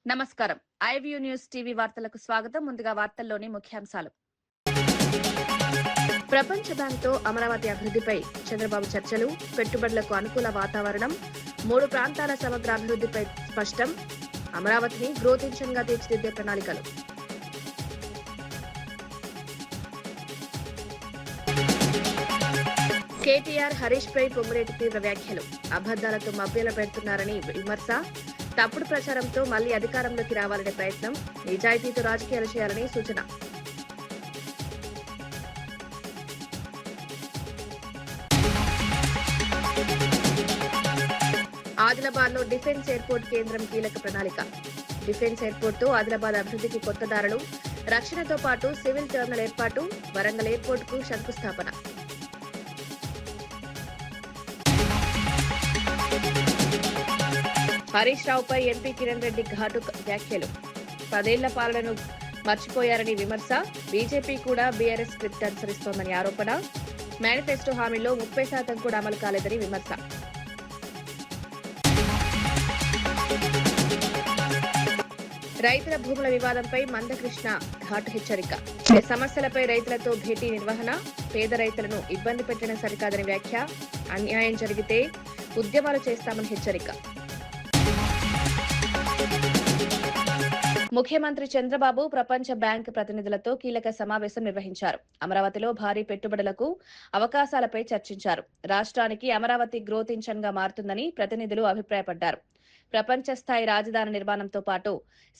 నమస్కారం. IView news TV వార్తలకు స్వాగతం. ముందుగా వార్తల్లోని ముఖ్యాంశాలు. ప్రపంచ బ్యాంక్తో అమరావతి అభివృద్ధిపై చంద్రబాబు చర్చలు, పెట్టుబడులకు అనుకూల వాతావరణం, 3 ప్రాంతాల సమగ్ర అభివృద్ధిపై స్పష్టం, అమరావతిని గ్రోత్ ఇంజిన్ గా తీర్చిదిద్దే ప్రణాళికలు. కేటీఆర్, హరీష్ పై పొంగులేటి తీవ్ర వ్యాఖ్యలు, అబద్దాలతో మభ్యల పెడుతున్నారని విమర్శ, తప్పుడు ప్రచారంతో మళ్లీ అధికారంలోకి రావాలనే ప్రయత్నం, నిజాయితీతో రాజకీయాలు చేయాలని సూచన. ఆదిలాబాద్ లో డిఫెన్స్ ఎయిర్పోర్ట్ కేంద్రం కీలక ప్రణాళిక. డిఫెన్స్ ఎయిర్పోర్ట్ తో ఆదిలాబాద్ అభివృద్ధికి కొత్త దారులు, రక్షణతో పాటు సివిల్ టెర్మినల్ ఏర్పాటు, వరంగల్ ఎయిర్పోర్ట్ కు శంకుస్థాపన. హరీష్ రావుపై ఎంపీ కిరణ్ రెడ్డి ఘాటు వ్యాఖ్యలు, 10 ఏళ్ల పాలనను మర్చిపోయారని విమర్శ, బీజేపీ కూడా బీఆర్ఎస్ స్క్రిప్ట్ అనుసరిస్తోందని ఆరోపణ, మేనిఫెస్టో హామీలో 30% కూడా అమలు కాలేదని విమర్శ. రైతుల భూముల వివాదంపై మందకృష్ణ ఘాటు హెచ్చరిక, సమస్యలపై రైతులతో భేటీ నిర్వహణ, పేద రైతులను ఇబ్బంది పెట్టడం సరికాదని వ్యాఖ్య, అన్యాయం జరిగితే ఉద్యమాలు చేస్తామని హెచ్చరిక. ముఖ్యమంత్రి చంద్రబాబు ప్రపంచ బ్యాంక్ ప్రతినిధులతో కీలక సమావేశం నిర్వహించారు. అమరావతిలో భారీ పెట్టుబడులకు అవకాశాలపై చర్చించారు. రాష్ట్రానికి అమరావతి గ్రోత్ ఇంజన్ గా మారుతుందని ప్రతినిధులు అభిప్రాయపడ్డారు. ప్రపంచ స్థాయి రాజధాని నిర్మాణంతో పాటు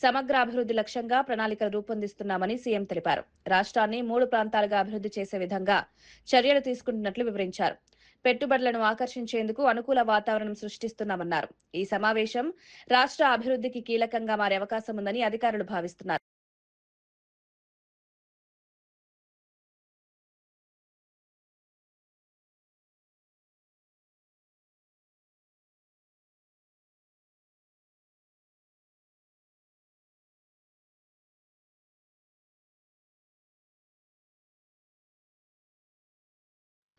సమగ్ర అభివృద్ధి లక్ష్యంగా ప్రణాళికలు రూపొందిస్తున్నామని సీఎం తెలిపారు. రాష్ట్రాన్ని 3 ప్రాంతాలుగా అభివృద్ధి చేసే విధంగా చర్యలు తీసుకుంటున్నట్లు వివరించారు. పెట్టుబడులను ఆకర్షించేందుకు అనుకూల వాతావరణం సృష్టిస్తున్నామన్నారు. ఈ సమావేశం రాష్ట్ర అభివృద్ధికి కీలకంగా మారే అవకాశం ఉందని అధికారులు భావిస్తున్నారు.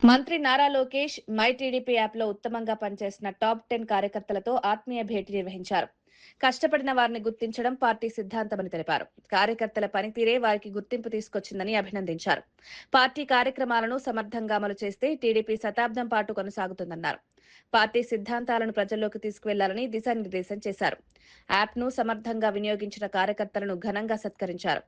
మంత్రి Nara Lokesh my TDP app లో ఉత్తమంగా పనిచేసిన టాప్ 10 కార్యకర్తలతో ఆత్మీయ భేటీ నిర్వహించారు. కష్టపడిన వారిని గుర్తించడం పార్టీ సిద్ధాంతమని తెలిపారు. కార్యకర్తల పనితీరే వారికి గుర్తింపు తీసుకొచ్చిందని అభినందించారు. పార్టీ కార్యక్రమాలను సమర్థంగా అమలు చేస్తే టీడీపీ శతాబ్దం పాటు కొనసాగుతుందన్నారు. పార్టీ సిద్ధాంతాలను ప్రజల్లోకి తీసుకువెళ్లాలని దిశానిర్దేశం చేశారు. యాప్ ను సమర్థంగా వినియోగించిన కార్యకర్తలను ఘనంగా సత్కరించారు.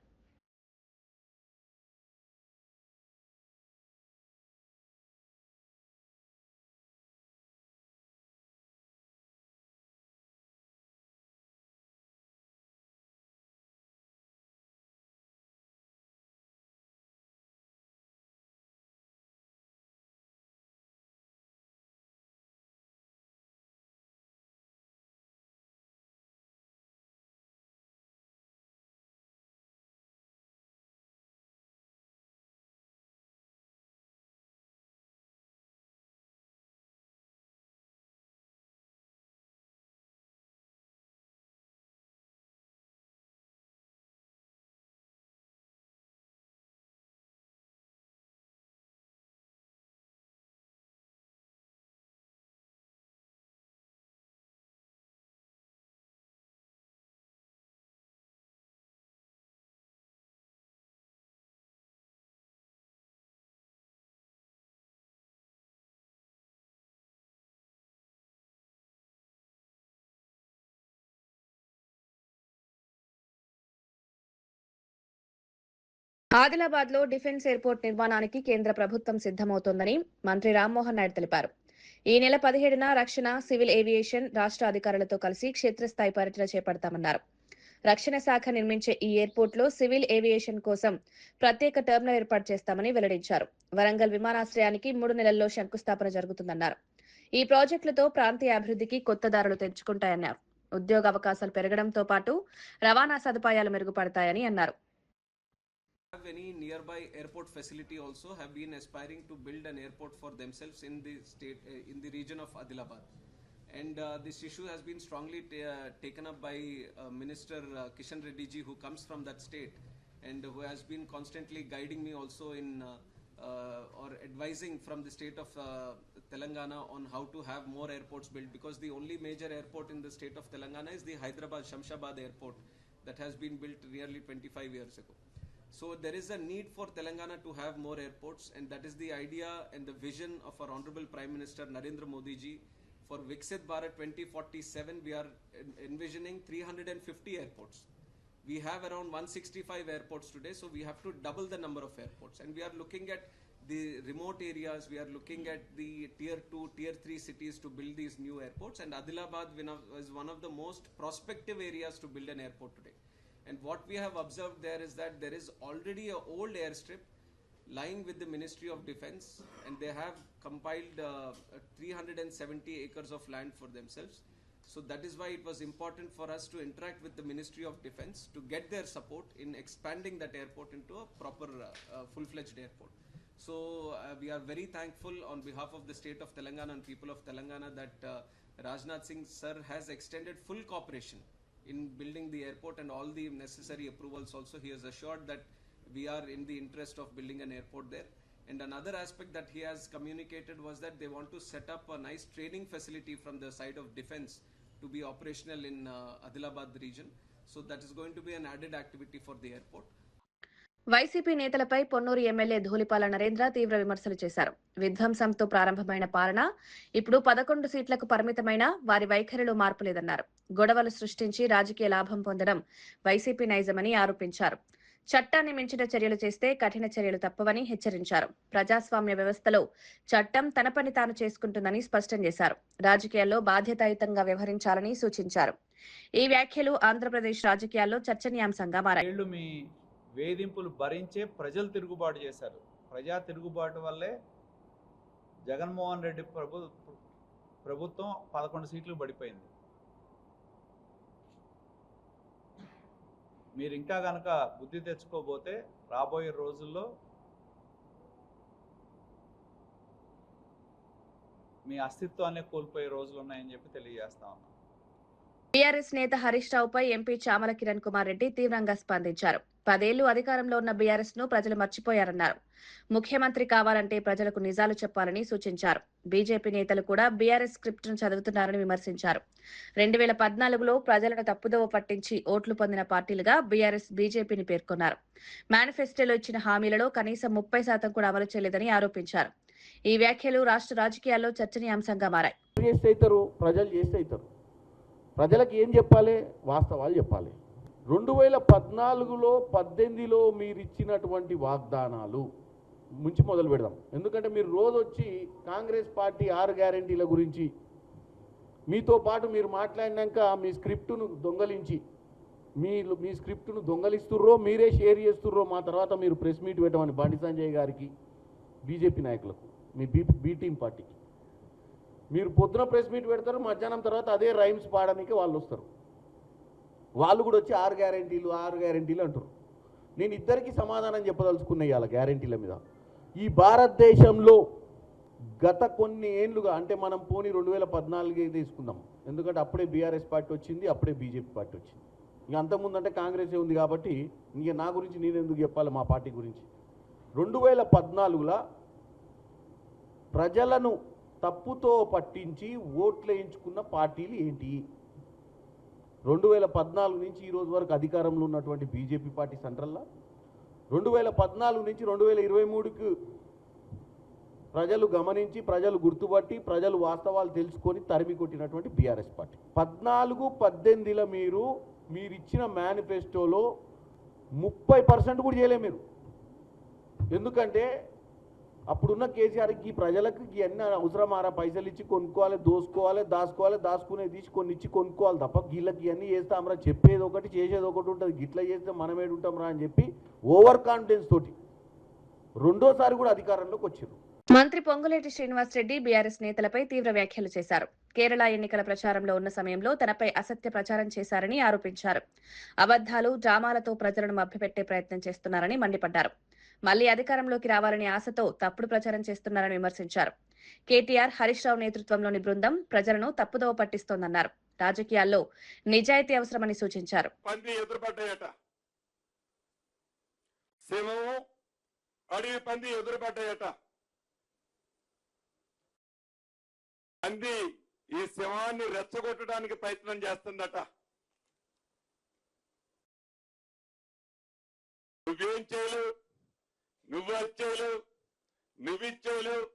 ఆదిలాబాద్ లో డిఫెన్స్ ఎయిర్పోర్ట్ నిర్మాణానికి కేంద్ర ప్రభుత్వం సిద్దమవుతోందని మంత్రి రామ్మోహన్ నాయుడు తెలిపారు. ఈ నెల 17న రక్షణ, సివిల్ ఏవియేషన్ రాష్ట్ర అధికారులతో కలిసి క్షేత్రస్థాయి పర్యటన చేపడతామన్నారు. రక్షణ శాఖ నిర్మించే ఈ ఎయిర్పోర్ట్ లో సివిల్ ఏవియేషన్ కోసం ప్రత్యేక టెర్మినల్ ఏర్పాటు చేస్తామని వెల్లడించారు. వరంగల్ విమానాశ్రయానికి 3 నెలల్లో శంకుస్థాపన జరుగుతుందన్నారు. ఈ ప్రాజెక్టులతో ప్రాంతీయ అభివృద్ధికి కొత్త దారులు తెంచుకుంటాయన్నారు. ఉద్యోగ అవకాశాలు పెరగడంతో పాటు రవాణా సదుపాయాలు మెరుగుపడతాయని అన్నారు. Have any nearby airport facility also have been aspiring to build an airport for themselves in the state in the region of Adilabad, and this issue has been strongly taken up by Minister Kishan Reddy ji, who comes from that state and who has been constantly guiding me also in or advising from the state of Telangana on how to have more airports built, because the only major airport in the state of Telangana is the Hyderabad Shamshabad airport that has been built nearly 25 years ago. So there is a need for Telangana to have more airports, and that is the idea and the vision of our Honorable Prime Minister Narendra Modi ji. For Viksit Bharat 2047, we are envisioning 350 airports. We have around 165 airports today, so we have to double the number of airports. And we are looking at the remote areas, we are looking at the tier 2, tier 3 cities to build these new airports. And Adilabad is one of the most prospective areas to build an airport today. And what we have observed there is that there is already an old airstrip lying with the Ministry of Defence, and they have compiled 370 acres of land for themselves. So that is why it was important for us to interact with the Ministry of Defence to get their support in expanding that airport into a proper full-fledged airport. So we are very thankful on behalf of the state of Telangana and people of Telangana that Rajnath Singh sir has extended full cooperation in building the airport, and all the necessary approvals also. He has assured that we are in the interest of building an airport there. And another aspect that he has communicated was that they want to set up a nice training facility from the side of defense to be operational in Adilabad region. So that is going to be an added activity for the airport. YCP నేతలపై Ponnuru MLA Dhulipala Narendra తీవ్ర విమర్శలు చేశారు. విధ్వంసంతో ప్రారంభమైన పాలన ఇప్పుడు 11 సీట్లకు పరిమితమైన వారి వైఖరిలో మార్పు లేదన్నారు. గొడవలు సృష్టించి రాజకీయ లాభం పొందడం వైసీపీ నైజమని ఆరోపించారు. చట్టాన్ని మించిన చర్యలు చేస్తే కఠిన చర్యలు తప్పవని హెచ్చరించారు. ప్రజాస్వామ్య వ్యవస్థలో చట్టం తన పని తాను చేసుకుంటుందని స్పష్టం చేశారు. రాజకీయాల్లో బాధ్యతాయుతంగా వ్యవహరించాలని సూచించారు. ఈ వ్యాఖ్యలు ఆంధ్రప్రదేశ్ రాజకీయాల్లో చర్చనీయాంశంగా మారాయి. వేధింపులు భరించే ప్రజలు తిరుగుబాటు చేశారు. ప్రజా తిరుగుబాటు వల్లే జగన్మోహన్ రెడ్డి ప్రభుత్వం 11 సీట్లు పడిపోయింది. మీరు ఇంకా కనుక బుద్ధి తెచ్చుకోబోతే రాబోయే రోజుల్లో మీ అస్తిత్వాన్ని కోల్పోయే రోజులు ఉన్నాయని చెప్పి తెలియజేస్తా ఉన్నాం. బీఆర్ఎస్ నేత హరీష్ రావుపై ఎంపీ చామల కిరణ్ కుమార్ రెడ్డి తీవ్రంగా స్పందించారు. 10 ఏళ్లు అధికారంలో ఉన్న బీఆర్ఎస్ ను ప్రజలు మర్చిపోయారన్నారు. ముఖ్యమంత్రి కావాలంటే ప్రజలకు నిజాలు చెప్పాలని సూచించారు. బీజేపీ నేతలు కూడా బీఆర్ఎస్ స్క్రిప్ట్ ను చదువుతున్నారని విమర్శించారు. 2014లో ప్రజలను తప్పుదోవ పట్టించి ఓట్లు పొందిన పార్టీలుగా బీఆర్ఎస్ బీజేపీని పేర్కొన్నారు. మేనిఫెస్టోలో ఇచ్చిన హామీలలో కనీసం 30% కూడా అమలు చేయలేదని ఆరోపించారు. ఈ వ్యాఖ్యలు రాష్ట్ర రాజకీయాల్లో చర్చనీయాంశంగా మారాయి. ప్రజలకు ఏం చెప్పాలి? వాస్తవాలు చెప్పాలి. 2014లో 18లో మీరు ఇచ్చినటువంటి వాగ్దానాలు నుంచి మొదలు పెడదాం. ఎందుకంటే మీరు రోజు వచ్చి కాంగ్రెస్ పార్టీ 6 గ్యారెంటీల గురించి మీతో పాటు మీరు మాట్లాడినాక మీ స్క్రిప్టును దొంగలించి మీ స్క్రిప్టును దొంగలిస్తుర్రో మీరే షేర్ చేస్తుర్రో మా తర్వాత మీరు ప్రెస్ మీట్ పెట్టమని బండి సంజయ్ గారికి, బీజేపీ నాయకులకు, మీ బీ టీం పార్టీకి మీరు పొద్దున ప్రెస్ మీట్ పెడతారు, మధ్యాహ్నం తర్వాత అదే రైమ్స్ పాడడానికి వాళ్ళు వస్తారు. వాళ్ళు కూడా వచ్చి 6 గ్యారెంటీలు అంటారు. నేను ఇద్దరికి సమాధానం చెప్పదలుచుకున్నా ఇవాళ గ్యారెంటీల మీద. ఈ భారతదేశంలో గత కొన్ని ఏళ్ళుగా, అంటే మనం పోనీ 2014 తీసుకుందాం, ఎందుకంటే అప్పుడే బీఆర్ఎస్ పార్టీ వచ్చింది, అప్పుడే బీజేపీ పార్టీ వచ్చింది. ఇంక అంతకుముందు అంటే కాంగ్రెసే ఉంది కాబట్టి ఇంక నా గురించి నేను ఎందుకు చెప్పాలి, మా పార్టీ గురించి. 2014లో ప్రజలను తప్పుతో పట్టించి ఓట్లు వేయించుకున్న పార్టీలు ఏంటి? 2014 నుంచి ఈ రోజు వరకు అధికారంలో ఉన్నటువంటి బీజేపీ పార్టీ సెంట్రల్లో, 2014 నుంచి 2023కు ప్రజలు గమనించి, ప్రజలు గుర్తుపట్టి, ప్రజలు వాస్తవాలు తెలుసుకొని తరిమి కొట్టినటువంటి బీఆర్ఎస్ పార్టీ. 14-18లో మీరు ఇచ్చిన మేనిఫెస్టోలో 30% కూడా చేయలే మీరు. ఎందుకంటే అప్పుడున్న కేసీఆర్కి ప్రజలకు ఇవన్నీ అవసరమారా, పైసలు ఇచ్చి కొనుక్కోవాలి, దాచుకునే తీసి కొన్ని ఇచ్చి కొనుక్కోవాలి తప్ప వీళ్ళకి ఇవన్నీ చేస్తామరా, చెప్పేది ఒకటి చేసేది ఒకటి ఉంటుంది, గిట్లా చేస్తే మనం ఏడుంటాంరా అని చెప్పి ఓవర్ కాన్ఫిడెన్స్ తోటి రెండోసారి కూడా అధికారంలోకి వచ్చారు. మంత్రి పొంగులేటి శ్రీనివాస్ రెడ్డి బీఆర్ఎస్ నేతలపై తీవ్ర వ్యాఖ్యలు చేశారు. కేరళ ఎన్నికల ప్రచారంలో ఉన్న సమయంలో తనపై అసత్య ప్రచారం చేశారని ఆరోపించారు. అబద్దాలు, డ్రామాలతో ప్రజలను మభ్యపెట్టే ప్రయత్నం చేస్తున్నారని మండిపడ్డారు. మళ్లీ అధికారంలోకి రావాలని ఆశతో తప్పుడు ప్రచారం చేస్తున్నారని విమర్శించారు. కేటీఆర్, హరీష్ రావు నేతృత్వంలోని బృందం ప్రజలను తప్పుదోవ పట్టిస్తోందన్నారు. రాజకీయాల్లో నిజాయితీ అవసరమని సూచించారు. అడవి పంది ఎదురుపడ్డాయట. అంది ఈ శవాన్ని రెచ్చగొట్టడానికి ప్రయత్నం చేస్తుందట. నువ్వేం చేయలేవు, నువ్వు అది చేయలేవు, నువ్విచ్చేయలేవు,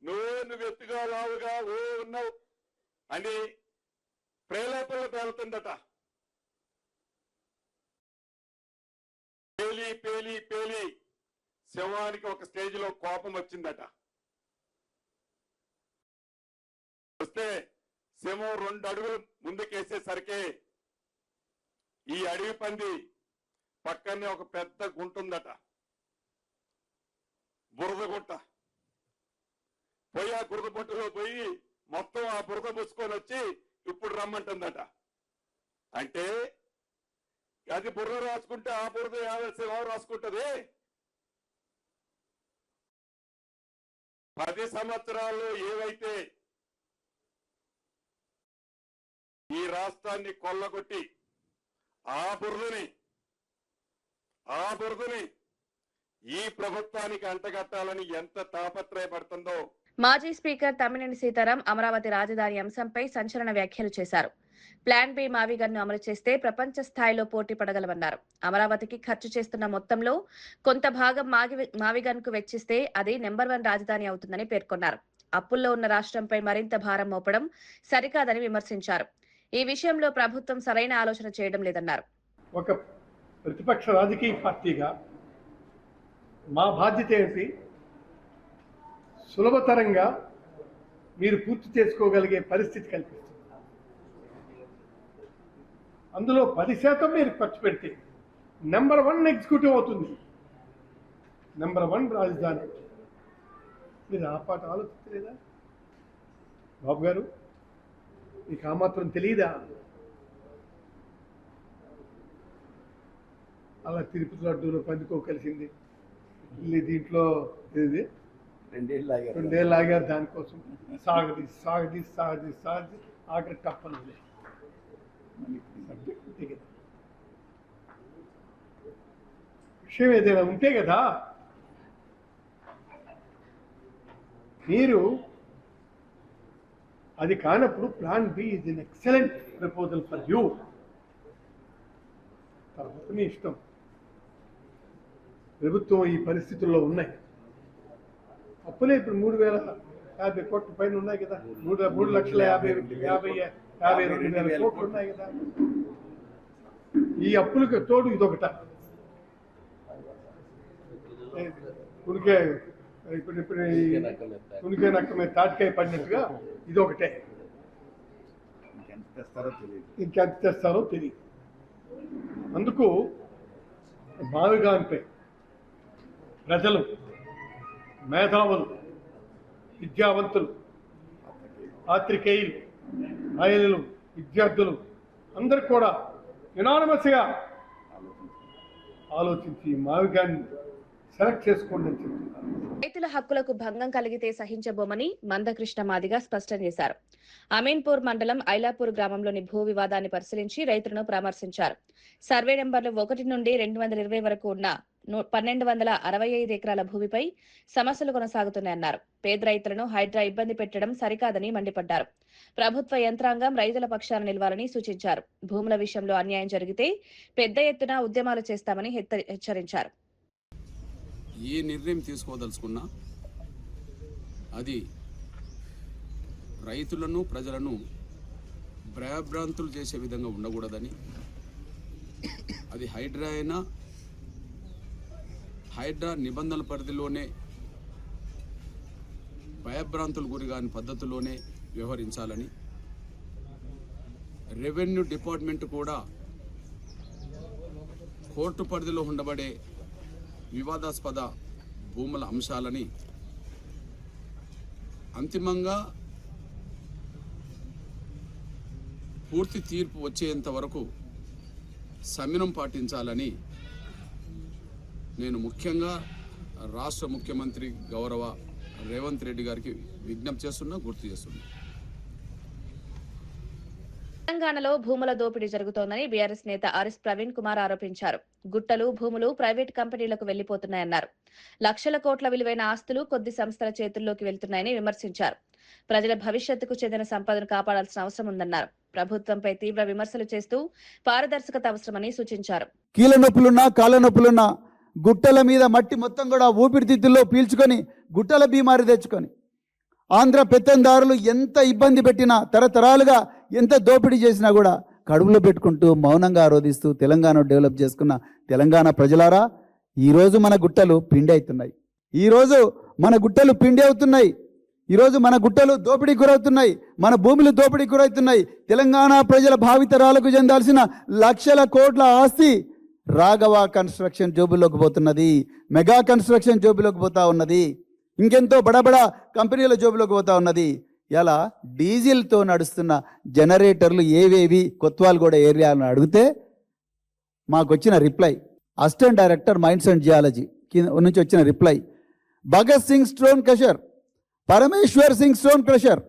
నువ్వు ఎత్తుగా లావుగా ఉన్నావు అని ప్రేరేపణలు పేలుతుందట. పేలి పేలి పేలి శవానికి ఒక స్టేజ్ లో కోపం వచ్చిందట. వస్తే శవం 2 అడుగులు ముందుకేసేసరికి ఈ అడవి పంది పక్కనే ఒక పెద్ద గుంట ఉందట, బురద గుంట. పోయి ఆ బురద గుంటలో పోయి మొత్తం ఆ బురద పుచ్చుకొని వచ్చి ఇప్పుడు రమ్మంటుందట. అంటే అది బుర్ర రాసుకుంటే ఆ బురద శవం రాసుకుంటది. 10 సంవత్సరాల్లో ఏవైతే ఈ రాష్ట్రాన్ని కొల్లగొట్టి ఆ బురదని ఈ ప్రభుత్వానికి అంటగట్టాలని ఎంత తాపత్రయపడుతుందో. మాజీ స్పీకర్ తమ్మినేని సీతారాం అమరావతి రాజధాని అంశంపై సంచలన వ్యాఖ్యలు చేశారు. ప్లాన్ బి మావిగన్ను అమలు చేస్తే ప్రపంచ స్థాయిలో పోటీ పడగలమన్నారు. అమరావతికి ఖర్చు చేస్తున్న మొత్తంలో కొంత భాగం మావిగన్కు వెచ్చిస్తే అది నెంబర్ 1 రాజధాని అవుతుందని పేర్కొన్నారు. అప్పుల్లో ఉన్న రాష్ట్రంపై మరింత భారం మోపడం సరికాదని విమర్శించారు. ఈ విషయంలో ప్రభుత్వం సరైన ఆలోచన చేయడం లేదన్నారు. ఒక ప్రతిపక్ష రాజకీయ పార్టీగా మా బాధ్యత ఏంటి? సులభతరంగా మీరు పూర్తి చేసుకోగలిగే పరిస్థితి కల్పిస్తుంది. అందులో 10% మీరు ఖర్చు పెడితే నెంబర్ 1 ఎగ్జిక్యూటివ్ అవుతుంది, నెంబర్ 1 రాజధాని. మీరు ఆ పాట ఆలోచించలేదా బాబు గారు? మీకు ఆ మాత్రం తెలియదా? అలా తిరుపతి లడ్డూలో పందుకో కలిసింది, దీంట్లో ఇది 2 ఏళ్ళు ఆగారు దానికోసం. సాగది ఆఖరి తప్పను. విషయం ఏదైనా ఉంటే కదా మీరు. అది కానప్పుడు plan B is an excellent proposal for you. తర్వాత మీ ఇష్టం. ప్రభుత్వం ఈ పరిస్థితుల్లో ఉన్నాయి. అప్పులే ఇప్పుడు 3,050 కోట్ల పైన ఉన్నాయి కదా. 3,52,000 కోట్లు ఉన్నాయి కదా. ఈ అప్పులకు తోడు ఇదొకట. ఉనికే ఇప్పుడు ఉనికే నక్క మీద తాటికాయ పడినట్టుగా ఇదొకటే. ఇంకెంత తెస్తారో తెలియదు. అందుకు మావిగాన్పై ప్రజలు, మేధావులు, విద్యావంతులు, పాత్రికేయులు, మహిళలు, విద్యార్థులు అందరూ కూడా యునానిమస్గా ఆలోచించి మావిగాన్ని సెలెక్ట్ చేసుకోండి అని చెప్తున్నారు. రైతుల హక్కులకు భంగం కలిగితే సహించబోమని మందకృష్ణ మాదిగ స్పష్టం చేశారు. అమీన్పూర్ మండలం ఐలాపూర్ గ్రామంలోని భూ వివాదాన్ని పరిశీలించి రైతులను పరామర్శించారు. సర్వే నెంబర్లు 1 నుండి 220 వరకు ఉన్న 1,265 ఎకరాల భూమిపై సమస్యలు కొనసాగుతున్నాయన్నారు. పేద రైతులను హైడ్రా ఇబ్బంది పెట్టడం సరికాదని మండిపడ్డారు. ప్రభుత్వ యంత్రాంగం రైతుల పక్షాన నిలవాలని సూచించారు. భూముల విషయంలో అన్యాయం జరిగితే పెద్ద ఎత్తున ఉద్యమాలు చేస్తామని హెచ్చరించారు. ఏ నిర్ణయం తీసుకోదలుచుకున్నా అది రైతులను, ప్రజలను భయభ్రాంతులు చేసే విధంగా ఉండకూడదని, అది హైడ్రా అయినా హైడ్రా నిబంధనల పరిధిలోనే భయభ్రాంతులు గురిగాని పద్ధతిలోనే వ్యవహరించాలని, రెవెన్యూ డిపార్ట్మెంట్ కూడా కోర్టు పరిధిలో ఉండబడే వివాదాస్పద భూముల అంశాలని అంతిమంగా పూర్తి తీర్పు వచ్చేంత వరకు సంయమనం పాటించాలని నేను ముఖ్యంగా రాష్ట్ర ముఖ్యమంత్రి గౌరవ రేవంత్ రెడ్డి గారికి విజ్ఞప్తి చేస్తున్నా, గుర్తు చేస్తున్నా. తెలంగాణలో భూముల దోపిడీ జరుగుతోందని బీఆర్ఎస్ నేత ఆర్ఎస్ ప్రవీణ్ కుమార్ ఆరోపించారు. గుట్టలు, భూములు ప్రైవేట్ కంపెనీలకు వెళ్లిపోతున్నాయన్నారు. లక్షల కోట్ల విలువైన ఆస్తులు కొద్ది సంస్థల చేతుల్లోకి వెళ్తున్నాయని విమర్శించారు. ప్రజల భవిష్యత్తుకు చెందిన సంపదను కాపాడాల్సిన అవసరం ఉందన్నారు. ప్రభుత్వంపై తీవ్ర విమర్శలు చేస్తూ పారదర్శకత అవసరమని సూచించారు. కీళ్ళ నొప్పులున్నా కాళ్ళ నొప్పులున్నా గుట్టల మీద మట్టి మొత్తం కూడా ఊపిరితిత్తుల్లో పీల్చుకొని గుట్టల బీమారి తెచ్చుకొని ఆంధ్ర పెత్తందారులు ఎంత ఇబ్బంది పెట్టినా తరతరాలుగా ఎంత దోపిడీ చేసినా కూడా కడుపులో పెట్టుకుంటూ మౌనంగా ఆరోధిస్తూ తెలంగాణ డెవలప్ చేసుకున్న తెలంగాణ ప్రజలారా, ఈరోజు మన గుట్టలు పిండి అవుతున్నాయి. ఈరోజు మన గుట్టలు పిండి అవుతున్నాయి. ఈరోజు మన గుట్టలు దోపిడీకి గురవుతున్నాయి. మన భూములు దోపిడీకి గురవుతున్నాయి. తెలంగాణ ప్రజల భావితరాలకు చెందాల్సిన లక్షల కోట్ల ఆస్తి రాఘవ కన్స్ట్రక్షన్ జోబుల్లోకి పోతున్నది. మెగా కన్స్ట్రక్షన్ జోబులోకి పోతా ఉన్నది. ఇంకెంతో బడబడ కంపెనీల జోబులోకి పోతా ఉన్నది. ఇలా డీజిల్తో నడుస్తున్న జనరేటర్లు ఏవేవి కొత్వాల్గూడ ఏరియాలను అడిగితే మాకు వచ్చిన reply, assistant director mines and geology నుంచి వచ్చిన reply, Bhagat Singh stone crusher, Parameshwar Singh stone crusher,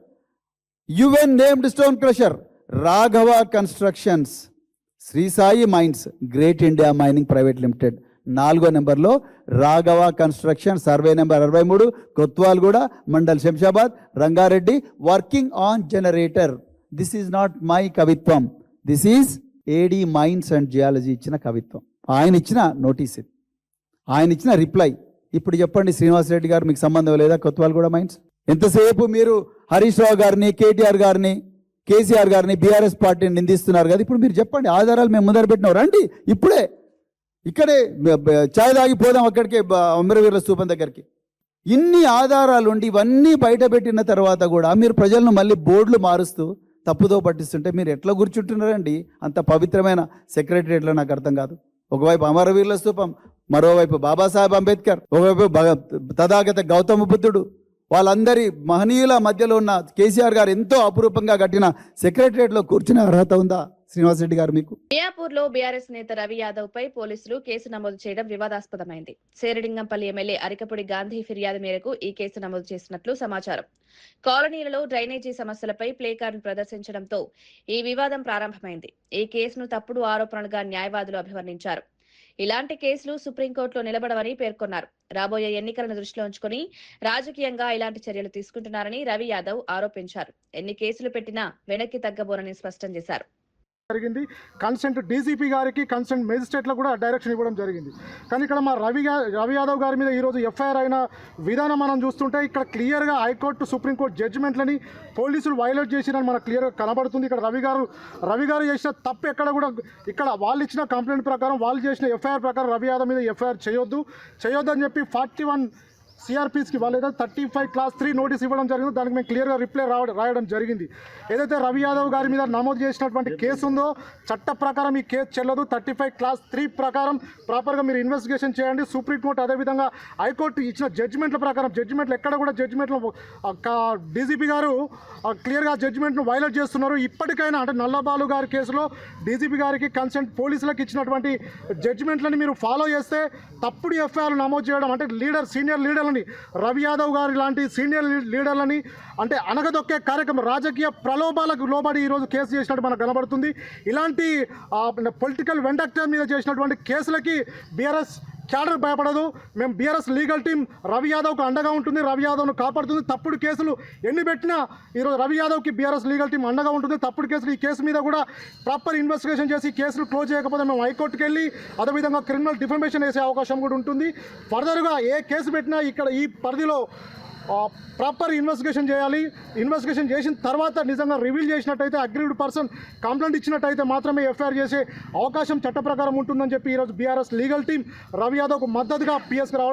unnamed stone crusher, Raghava constructions, Sri Sai mines, great India mining private limited. 4వ నెంబర్లో Raghava construction, survey number 63, Kothwalguda, mandal Shamshabad, Rangareddy, working on generator. This is not my కవిత్వం, this is AD mines and geology ఇచ్చిన కవిత్వం. ఆయన ఇచ్చిన notice ఇది, ఆయన ఇచ్చిన రిప్లై. ఇప్పుడు చెప్పండి శ్రీనివాసరెడ్డి గారు, మీకు సంబంధం లేదా కొత్వాల్గూడ మైన్స్? ఎంతసేపు మీరు హరీష్ రావు గారిని, కేటీఆర్ గారిని, కేసీఆర్ గారిని, బీఆర్ఎస్ పార్టీని నిందిస్తున్నారు కదా. ఇప్పుడు మీరు చెప్పండి, ఆధారాలు మేము ముందర పెట్టినాం, రండి ఇప్పుడే ఇక్కడే ఛాయ్ తాగిపోదాం అక్కడికే అమరవీరుల స్తూపం దగ్గరికి. ఇన్ని ఆధారాలు ఉండి ఇవన్నీ బయట పెట్టిన తర్వాత కూడా మీరు ప్రజలను మళ్ళీ బోర్డులు మారుస్తూ తప్పుదో పట్టిస్తుంటే మీరు ఎట్లా కూర్చుంటున్నారండి? అంత పవిత్రమైన సెక్రటరియట్లో నాకు అర్థం కాదు. ఒకవైపు అమరవీరుల స్తూపం, మరోవైపు బాబాసాహెబ్ అంబేద్కర్, ఒకవైపు తథాగత గౌతమ బుద్ధుడు, వాళ్ళందరి మహనీయుల మధ్యలో ఉన్న కేసీఆర్ గారు ఎంతో అపురూపంగా కట్టిన సెక్రటరియట్లో కూర్చునే అర్హత ఉందా శ్రీనివాసరెడ్డి గారు మీకు? మియాపూర్లో బీఆర్ఎస్ నేత రవి యాదవ్ పై పోలీసులు కేసు నమోదు చేయడం వివాదాస్పదమైంది. శేరిలింగంపల్లి ఎమ్మెల్యే అరికపూడి గాంధీ ఫిర్యాదు మేరకు ఈ కేసు నమోదు చేసినట్లు సమాచారం. కాలనీలలో డ్రైనేజీ సమస్యలపై ప్లేకార్డును ప్రదర్శించడంతో ఈ వివాదం ప్రారంభమైంది. ఈ కేసును తప్పుడు ఆరోపణలుగా న్యాయవాదులు అభివర్ణించారు. ఇలాంటి కేసులు సుప్రీంకోర్టులో నిలబడవని పేర్కొన్నారు. రాబోయే ఎన్నికలను దృష్టిలో ఉంచుకుని రాజకీయంగా ఇలాంటి చర్యలు తీసుకుంటున్నారని రవి యాదవ్ ఆరోపించారు. ఎన్ని కేసులు పెట్టినా వెనక్కి తగ్గబోనని స్పష్టం చేశారు. జరిగింది. కన్సెంట్ డీసీపీ గారికి, కన్సెంట్ మేజిస్ట్రేట్లకు కూడా డైరెక్షన్ ఇవ్వడం జరిగింది. కానీ ఇక్కడ మా రవి యాదవ్ గారి మీద ఈరోజు ఎఫ్ఐఆర్ అయిన విధానం మనం చూస్తుంటే ఇక్కడ క్లియర్గా హైకోర్టు, సుప్రీంకోర్టు జడ్జిమెంట్లని పోలీసులు వైలేట్ చేసిరని మనకు క్లియర్గా కనబడుతుంది. ఇక్కడ రవి గారు చేసిన తప్పు ఎక్కడ కూడా, ఇక్కడ వాళ్ళు ఇచ్చిన కంప్లైంట్ ప్రకారం, వాళ్ళు చేసిన ఎఫ్ఐఆర్ ప్రకారం రవి యాదవ్ మీద ఎఫ్ఐఆర్ చేయొద్దు అని చెప్పి 41 సిఆర్పీస్కి వాళ్ళు ఏదైతే 35 క్లాస్ 3 నోటీస్ ఇవ్వడం జరిగిందో దానికి మేము క్లియర్గా రిప్లై రాయడం జరిగింది. ఏదైతే రవి యాదవ్ గారి మీద నమోదు చేసినటువంటి కేసు ఉందో చట్ట ప్రకారం ఈ కేసు చెల్లదు. 35 క్లాస్ 3 ప్రకారం ప్రాపర్గా మీరు ఇన్వెస్టిగేషన్ చేయండి. సుప్రీంకోర్టు అదేవిధంగా హైకోర్టు ఇచ్చిన జడ్జిమెంట్ల ప్రకారం, జడ్జిమెంట్లు ఎక్కడ కూడా జడ్జిమెంట్లు డీజీపీ గారు క్లియర్గా జడ్జిమెంట్ను వైలేట్ చేస్తున్నారు. ఇప్పటికైనా అంటే నల్లబాలు గారి కేసులో డీజీపీ గారికి, కన్సెంట్ పోలీసులకు ఇచ్చినటువంటి జడ్జిమెంట్లని మీరు ఫాలో చేస్తే తప్పుడు ఎఫ్ఐఆర్లు నమోదు చేయడం అంటే సీనియర్ లీడర్లని, రవి యాదవ్ గారి లాంటి సీనియర్ లీడర్లని అంటే అనగదొక్కే కార్యక్రమం, రాజకీయ ప్రలోభాలకు లోబడి ఈరోజు కేసు చేసినట్టు మనకు కనబడుతుంది. ఇలాంటి పొలిటికల్ వెండక్టర్ మీద చేసినటువంటి కేసులకి బీఆర్ఎస్ క్యాడర్ భయపడదు. మేము బీఆర్ఎస్ లీగల్ టీం రవి యాదవ్కు అండగా ఉంటుంది, రవి యాదవ్ను కాపాడుతుంది. తప్పుడు కేసులు ఎన్ని పెట్టినా ఈరోజు రవి యాదవ్కి బీఆర్ఎస్ లీగల్ టీం అండగా ఉంటుంది. తప్పుడు కేసులు, ఈ కేసు మీద కూడా ప్రాపర్ ఇన్వెస్టిగేషన్ చేసి కేసులు క్లోజ్ చేయకపోతే మేము హైకోర్టుకి వెళ్ళి అదేవిధంగా క్రిమినల్ డిఫమేషన్ వేసే అవకాశం కూడా ఉంటుంది. ఫర్దర్గా ఏ కేసు పెట్టినా ఇక్కడ ఈ పరిధిలో ప్రాపర్ ఇన్వెస్టిగేషన్ చేయాలి. ఇన్వెస్టిగేషన్ చేసిన తర్వాత నిజంగా రివీల్ చేసినట్టయితే, అగ్రీవ్డ్ పర్సన్ కంప్లైంట్ ఇచ్చినట్టయితే మాత్రమే ఎఫ్ఐఆర్ చేసే అవకాశం చట్ట ప్రకారం ఉంటుందని చెప్పి ఈరోజు బీఆర్ఎస్ లీగల్ టీం రవి యాదవ్కు మద్దతుగా పిఎస్కి రావడం